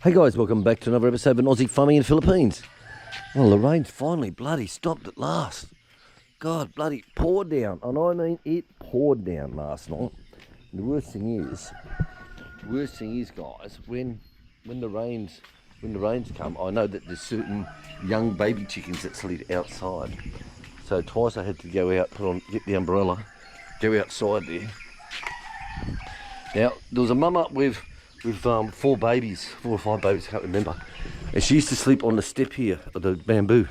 Hey guys, welcome back to another episode of Aussie Farming in the Philippines. Well, the rain's finally bloody stopped at last. God, bloody poured down. And I mean, it poured down last night. And the worst thing is, guys, when the rains come, I know that there's certain young baby chickens that sleep outside. So twice I had to go out, get the umbrella, go outside there. Now, there was a mum up with 4 or 5 babies, I can't remember. And she used to sleep on the step here of the bamboo.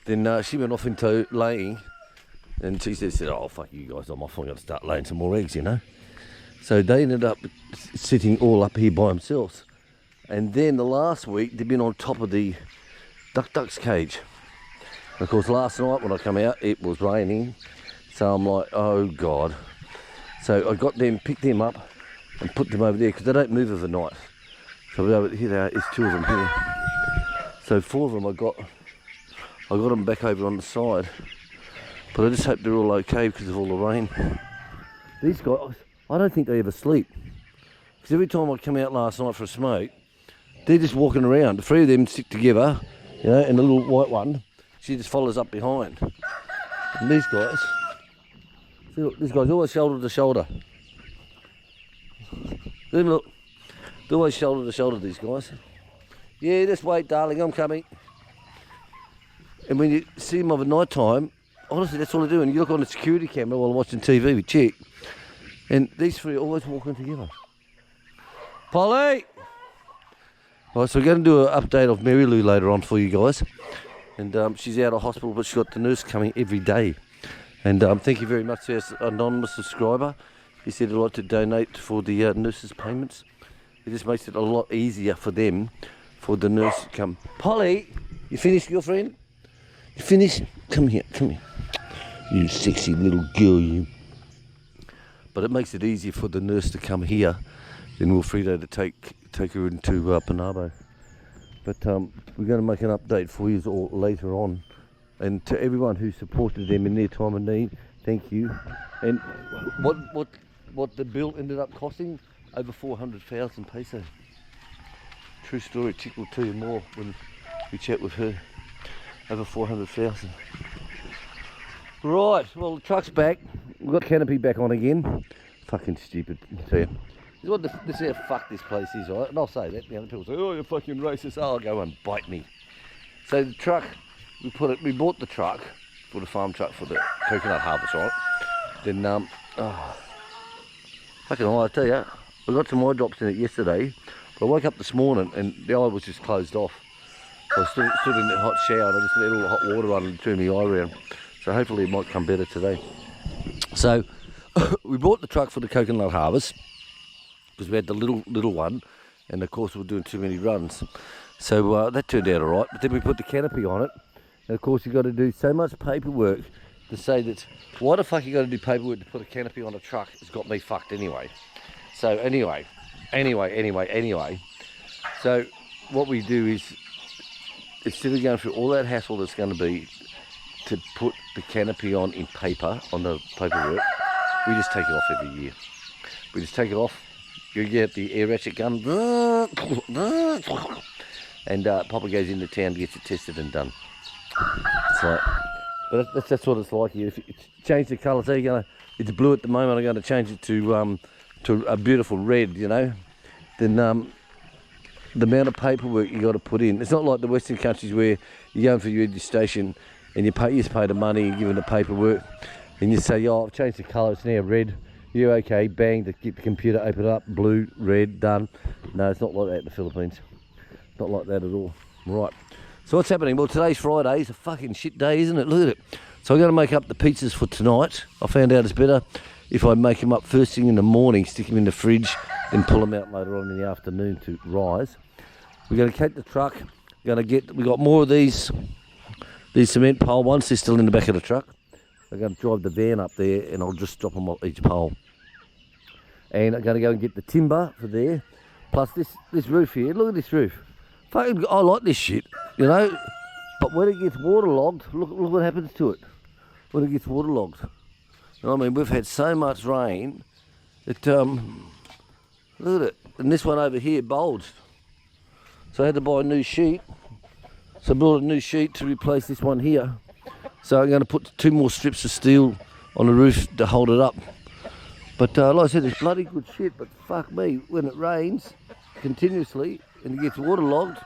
Then she went off into laying, and she said, oh, fuck you guys, I'm off, I'm going to start laying some more eggs, you know. So they ended up sitting all up here by themselves. And then the last week, they've been on top of the duck's cage. And of course, last night when I come out, it was raining. So I'm like, oh God. So I picked them up, and put them over there because they don't move overnight. So here they are, there's 2 of them here. So 4 of them I got them back over on the side. But I just hope they're all okay because of all the rain. These guys, I don't think they ever sleep. Because every time I come out last night for a smoke, they're just walking around. The 3 of them stick together, you know, and the little white one, she just follows up behind. And these guys, see look, this guy's always shoulder to shoulder. Look, they're always shoulder to shoulder, these guys. Yeah, just wait, darling, I'm coming. And when you see them over night time, honestly, that's all they do. And you look on the security camera while I'm watching TV with Chick, and these 3 are always walking together. Polly! Right, so we're going to do an update of Mary Lou later on for you guys. And she's out of hospital, but she's got the nurse coming every day. And thank you very much to our anonymous subscriber. He said he'd like to donate for the nurses' payments. It just makes it a lot easier for them, for the nurse to come. Polly, you finished, girlfriend? You finished? Come here. You sexy little girl, you. But it makes it easier for the nurse to come here than Wilfredo to take her into Panabo. But we're going to make an update for you all later on. And to everyone who supported them in their time of need, thank you. And what the bill ended up costing, over 400,000 peso. True story. Chick will tell you more when we chat with her. Over 400,000. Right, well the truck's back. We've got canopy back on again. Fucking stupid, I tell you. This is how fucked this place is, right? And I'll say that. You know, people say, oh, you're fucking racist. Oh, I'll go and bite me. So the truck, we bought the truck for the farm truck for the coconut harvest, right? Then fucking hell, I tell you, I got some eye drops in it yesterday, but I woke up this morning and the eye was just closed off. So I stood in the hot shower and I just let all the hot water run and turn my eye around. So hopefully it might come better today. So we bought the truck for the coconut harvest because we had the little one, and of course we were doing too many runs. So that turned out alright, but then we put the canopy on it, and of course you've got to do so much paperwork to say that, why the fuck you got to do paperwork to put a canopy on a truck? It's got me fucked anyway. So anyway. So what we do is, instead of going through all that hassle that's going to be to put the canopy on in paper, on the paperwork, we just take it off every year. We just take it off, you get the air ratchet gun, and Papa goes into town, gets it tested and done. So, but that's what it's like here. If you change the colour, say it's blue at the moment, I'm going to change it to a beautiful red, you know. Then the amount of paperwork you got to put in, it's not like the Western countries where you're going for your registration and you just pay the money, you're given the paperwork, and you say, oh, I've changed the colour, it's now red. You're okay, bang, to get the computer open up, blue, red, done. No, it's not like that in the Philippines. Not like that at all. Right. So what's happening? Well, today's Friday. It's a fucking shit day, isn't it? Look at it. So I'm going to make up the pizzas for tonight. I found out it's better if I make them up first thing in the morning, stick them in the fridge, then pull them out later on in the afternoon to rise. We're going to take the truck. We got more of these cement pole ones. They're still in the back of the truck. I'm going to drive the van up there and I'll just drop them off each pole. And I'm going to go and get the timber for there. Plus this roof here. Look at this roof. Fucking, I like this shit, you know. But when it gets waterlogged, look what happens to it. When it gets waterlogged. You know what I mean? We've had so much rain that, look at it. and this one over here bulged. So I had to buy a new sheet. So I bought a new sheet to replace this one here. So I'm going to put 2 more strips of steel on the roof to hold it up. But like I said, it's bloody good shit, but fuck me, when it rains continuously and it gets waterlogged.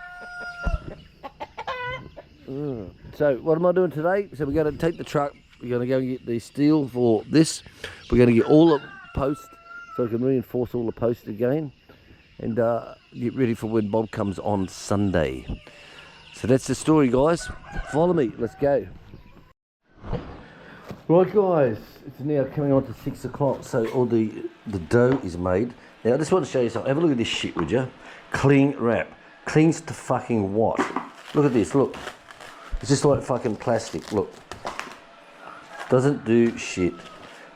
So what am I doing today? So we're going to take the truck, we're going to go and get the steel for this. We're going to get all the posts so we can reinforce all the posts again and get ready for when Bob comes on Sunday. So that's the story, guys. Follow me, let's go. Right guys, it's now coming on to 6 o'clock, so all the dough is made. Now I just want to show you something. Have a look at this shit, would you? Cling wrap. Clings to fucking what? Look at this, look. It's just like fucking plastic, look. Doesn't do shit.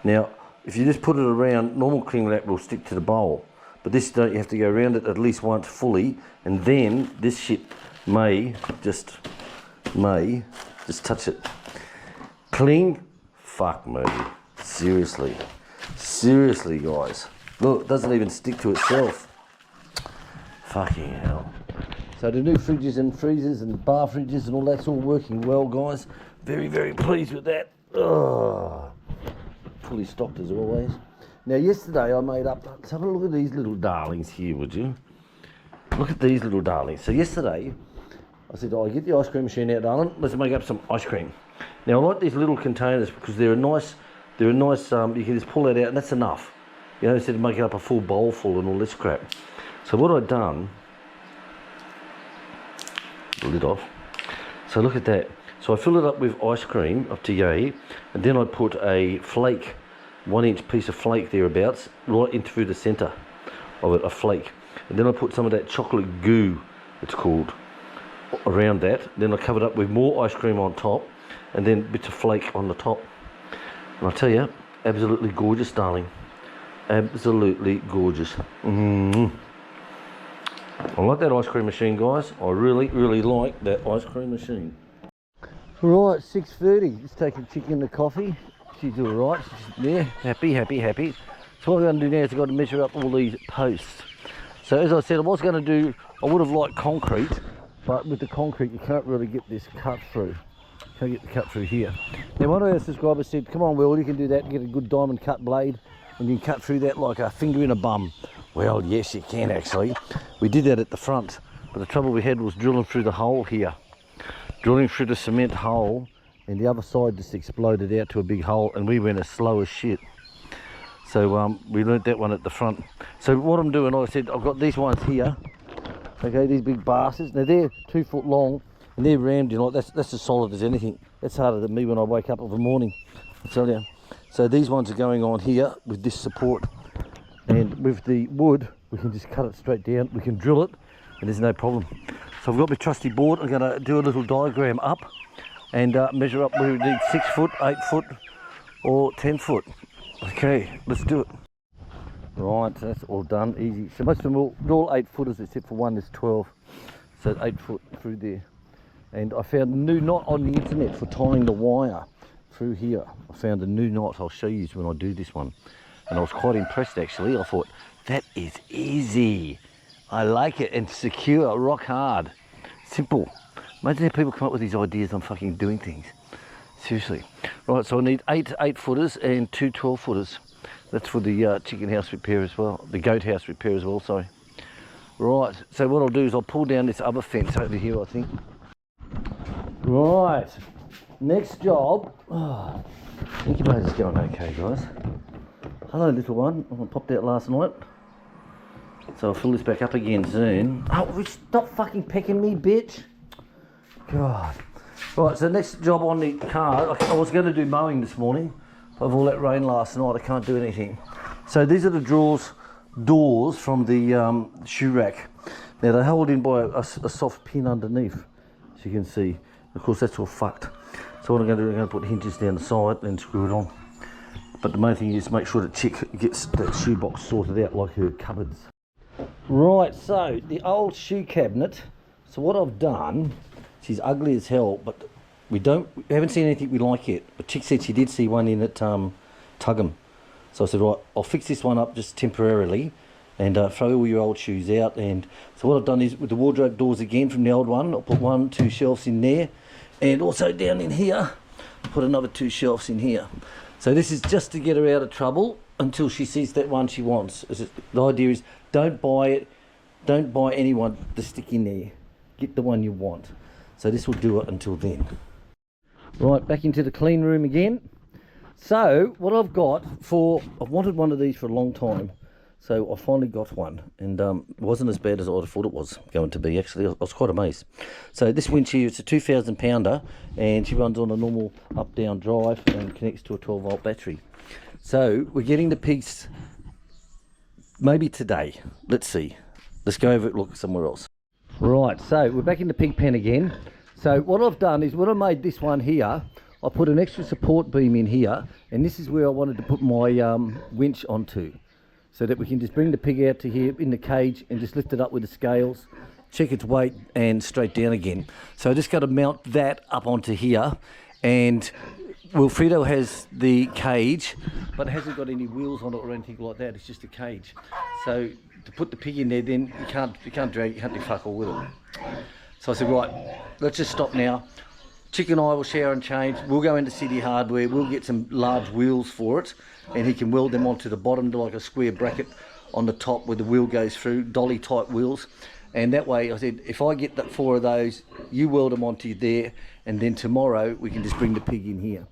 Now, if you just put it around, normal cling wrap will stick to the bowl. But this don't, you have to go around it at least once fully, and then this shit may just touch it. Cling. Fuck me. Seriously. Seriously, guys. Look, it doesn't even stick to itself. Fucking hell. So the new fridges and freezers and bar fridges and all that's all working well, guys. Very, very pleased with that. Ugh. Fully stocked as always. Now, yesterday I made up... Let's have a look at these little darlings here, would you? Look at these little darlings. So yesterday, I said, oh, get the ice cream machine out, darling. Let's make up some ice cream. Now I like these little containers because they're a nice, you can just pull that out and that's enough. You know, instead of making up a full bowl full and all this crap. So what I've done, the lid off. So look at that. So I fill it up with ice cream up to yay, and then I put a flake, 1-inch piece of flake thereabouts, right into through the centre of it, a flake. And then I put some of that chocolate goo, it's called, around that. Then I cover it up with more ice cream on top, and then bits of flake on the top. And I tell you, absolutely gorgeous, darling. Absolutely gorgeous. I like that ice cream machine, guys. I really, really like that ice cream machine. Right, 6:30. Just taking chicken the coffee. She's all right. She's there, happy, happy, happy. So what I'm going to do now is I've got to measure up all these posts. So as I said, I was going to do, I would have liked concrete, but with the concrete you can't really get this cut through. Can't get the cut through here. Now one of our subscribers said, come on Will, you can do that and get a good diamond cut blade and you can cut through that like a finger in a bum. Well, yes you can actually. We did that at the front, but the trouble we had was drilling through the hole here. Drilling through the cement hole, and the other side just exploded out to a big hole and we went as slow as shit. So we learnt that one at the front. So what I'm doing, like I said, I've got these ones here. Okay, these big bastards. Now they're 2 foot long and they're rammed in like that's as solid as anything. That's harder than me when I wake up of the morning, I tell you. So these ones are going on here with this support, and with the wood we can just cut it straight down. We can drill it and there's no problem. So I've got my trusty board. I'm going to do a little diagram up and measure up where we need 6 foot, 8 foot or 10 foot. Okay, let's do it. Right, so that's all done, easy. So most of them they're all 8 footers except for one is 12. So 8 foot through there. And I found a new knot on the internet for tying the wire through here. I found a new knot. I'll show you when I do this one. And I was quite impressed actually. I thought, that is easy. I like it, and secure, rock hard, simple. Imagine how people come up with these ideas on fucking doing things. Seriously. Right, so I need 8 footers and 2 12 footers. That's for the chicken house repair as well, the goat house repair as well, sorry. Right, so what I'll do is I'll pull down this other fence over here, I think. Right, next job. Oh, incubator's going okay, guys. Hello, little one. I popped out last night. So I'll fill this back up again soon. Oh, stop fucking pecking me, bitch. God. Right, so next job on the car, I was going to do mowing this morning. Of all that rain last night, I can't do anything. So these are the doors from the shoe rack. Now they're held in by a soft pin underneath, as you can see. Of course, that's all fucked. So what I'm going to do, I'm going to put hinges down the side and screw it on. But the main thing is make sure that chick gets that shoe box sorted out like her cupboards. Right, so the old shoe cabinet. So what I've done, she's ugly as hell, but we haven't seen anything we like yet. But chick said she did see one in at Tuggum. So I said, right, I'll fix this one up just temporarily, and throw all your old shoes out. And so what I've done is with the wardrobe doors again from the old one, I'll put 2 shelves in there, and also down in here put another 2 shelves in here. So this is just to get her out of trouble until she sees that one she wants. The idea is don't buy anyone to stick in there, get the one you want. So this will do it until then. Right, back into the clean room again. So what I've got I've wanted one of these for a long time, so I finally got one, and it wasn't as bad as I thought it was going to be. Actually, I was quite amazed. So this winch here, it's a 2,000 pounder, and she runs on a normal up-down drive and connects to a 12-volt battery. So we're getting the pigs maybe today. Let's see. Let's go over it, look somewhere else. Right, so we're back in the pig pen again. So what I've done is when I made this one here, I put an extra support beam in here, and this is where I wanted to put my winch onto, so that we can just bring the pig out to here in the cage and just lift it up with the scales, check its weight, and straight down again. So I just got to mount that up onto here, and Wilfredo has the cage, but it hasn't got any wheels on it or anything like that. It's just a cage. So to put the pig in there, then you can't drag it, you can't do fuck all with it. So I said, right, let's just stop now. Chick and I will shower and change. We'll go into City Hardware. We'll get some large wheels for it, and he can weld them onto the bottom to like a square bracket on the top where the wheel goes through, dolly type wheels. And that way, I said, if I get 4 of those, you weld them onto there, and then tomorrow we can just bring the pig in here.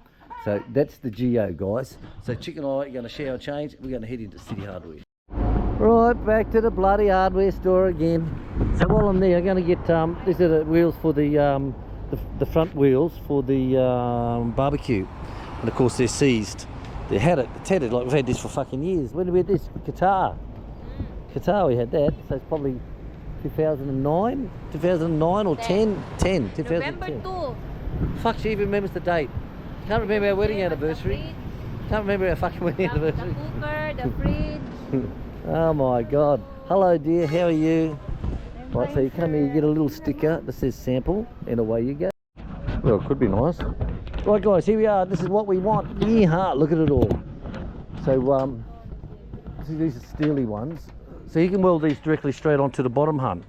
So that's the Geo, guys. So Chick and I are going to shower and change. We're going to head into City Hardware. Right, back to the bloody hardware store again. So while I'm there, I'm going to get these are the wheels for the front wheels for the barbecue, and of course they're seized. It's headed like we've had this for fucking years. When did we had this? Qatar we had that, so it's probably 2009 or 10 November 2. Fuck, she even remembers the date. Can't remember our wedding anniversary. Can't remember our fucking wedding anniversary. The cooker, the fridge. Oh my god. Hello dear, how are you? Right, so you come here, you get a little sticker that says sample, and away you go. Well, it could be nice. Right guys, here we are. This is what we want. Yeehaw, look at it all. So, these are steely ones. So you can weld these directly straight onto the bottom hunt.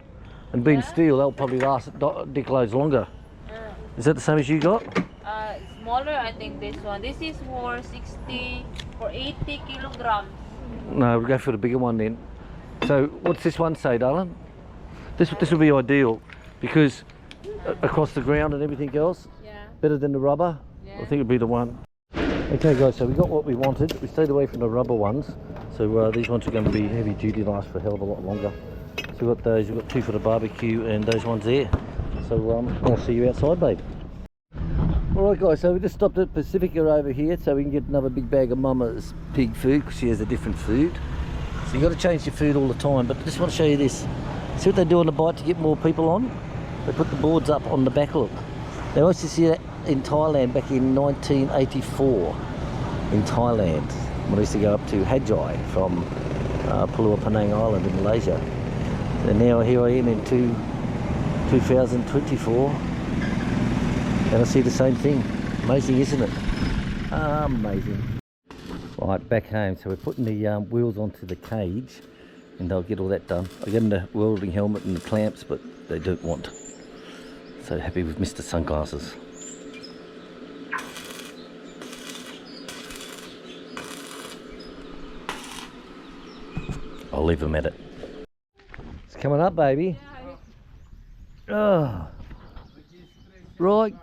And being steel, they'll probably last dick loads longer. Is that the same as you got? Smaller, I think this one. This is for 80 kilograms. No, we'll go for the bigger one then. So, what's this one say, darling? This would be ideal, because across the ground and everything else, better than the rubber. I think it'd be the one. Okay guys, so we got what we wanted. We stayed away from the rubber ones, so these ones are going to be heavy duty, last for a hell of a lot longer. So we've got those, we've got 2 for the barbecue and those ones there. So I'll see you outside, babe. Alright guys, so we just stopped at Pacifica over here so we can get another big bag of Mama's pig food, because she has a different food. So you've got to change your food all the time, but I just want to show you this. See what they do on the bite to get more people on? They put the boards up on the back look. They used to see that in Thailand back in 1984 in Thailand, when I used to go up to Hajai from Pulau Penang Island in Malaysia. And now here I am in 2024 and I see the same thing. Amazing, isn't it? Amazing. Right, back home, so we're putting the wheels onto the cage, and they'll get all that done. I gave them the welding helmet and the clamps, but they don't want. So happy with Mr. Sunglasses. I'll leave them at it. It's coming up, baby. Oh, right.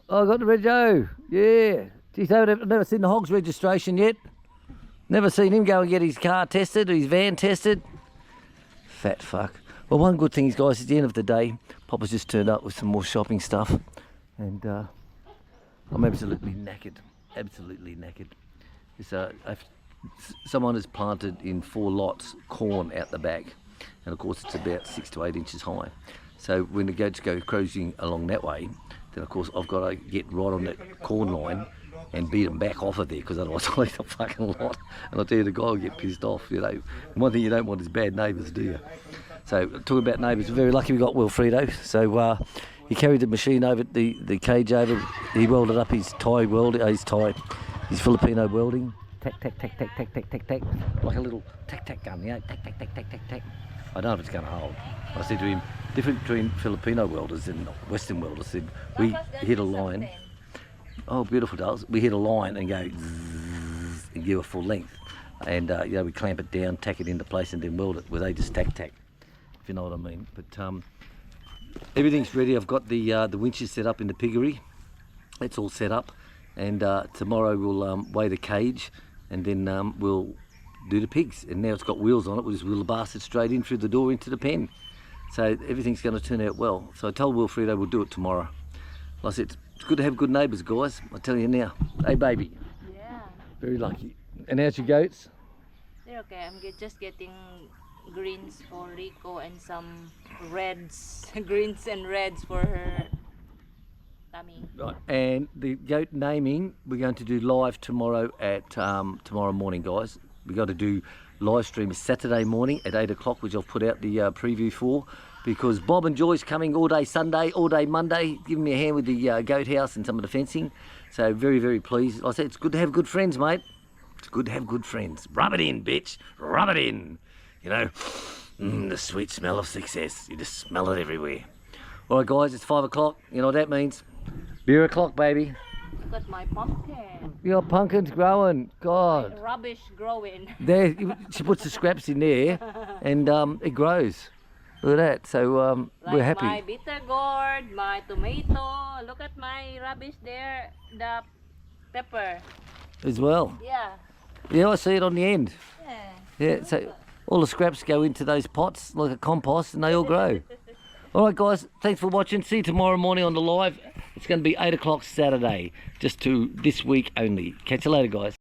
I got the Rego. Yeah. Geez, I've never seen the Hogs registration yet. Never seen him go and get his car tested or his van tested. Fat fuck. Well, one good thing is, guys, at the end of the day, Papa's just turned up with some more shopping stuff, and I'm absolutely knackered. Absolutely knackered. Someone has planted in 4 lots corn out the back, and of course it's about 6 to 8 inches high. So when the goats go cruising along that way, then of course I've got to get right on that corn line and beat them back off of there, because otherwise I'll eat a fucking lot. And I'll tell you, the guy will get pissed off, you know. One thing you don't want is bad neighbours, do you? So talking about neighbours, we're very lucky we got Wilfredo. So he carried the machine over, the cage over, he welded up his Filipino welding, tack, tack, tack, tack, tack, tack, tack, tack, like a little tack, tack gun, you know, tack, tack, tack, tack, tack, tack. I don't know if it's going to hold. I said to him, different between Filipino welders and Western welders. I said, we hit a line. Oh, beautiful dolls. We hit a line and go zzz, and give a full length. And, you know, we clamp it down, tack it into place and then weld it, where they just tack, tack, if you know what I mean. But everything's ready. I've got the winches set up in the piggery. It's all set up. And tomorrow we'll weigh the cage and then we'll do the pigs. And now it's got wheels on it. We'll just wheel the bastard straight in through the door into the pen. So everything's going to turn out well. So I told Wilfredo we'll do it tomorrow. Like I said, it's good to have good neighbours, guys. I tell you now. Hey, baby. Yeah. Very lucky. And how's your goats? They're okay. I'm just getting greens for Rico and some reds, greens and reds for her tummy. Right. And the goat naming, we're going to do live tomorrow at tomorrow morning, guys. We've got to do live stream Saturday morning at 8 o'clock, which I've put out the preview for, because Bob and Joy's coming all day Sunday, all day Monday, giving me a hand with the goat house and some of the fencing. So very, very pleased. Like I said, it's good to have good friends, mate. It's good to have good friends. Rub it in, bitch. Rub it in. You know, the sweet smell of success. You just smell it everywhere. All right, guys, it's 5 o'clock. You know what that means? Beer o'clock, baby. Look at my pumpkin. Your pumpkin's growing. God. Rubbish growing. There, she puts the scraps in there, and it grows. Look at that. So Like we're happy. my bitter gourd, my tomato. Look at my rubbish there. The pepper. As well. Yeah. Yeah, I see it on the end. Yeah. Yeah. So all the scraps go into those pots like a compost, and they all grow. All right, guys. Thanks for watching. See you tomorrow morning on the live. It's going to be 8 o'clock Saturday, just to this week only. Catch you later, guys.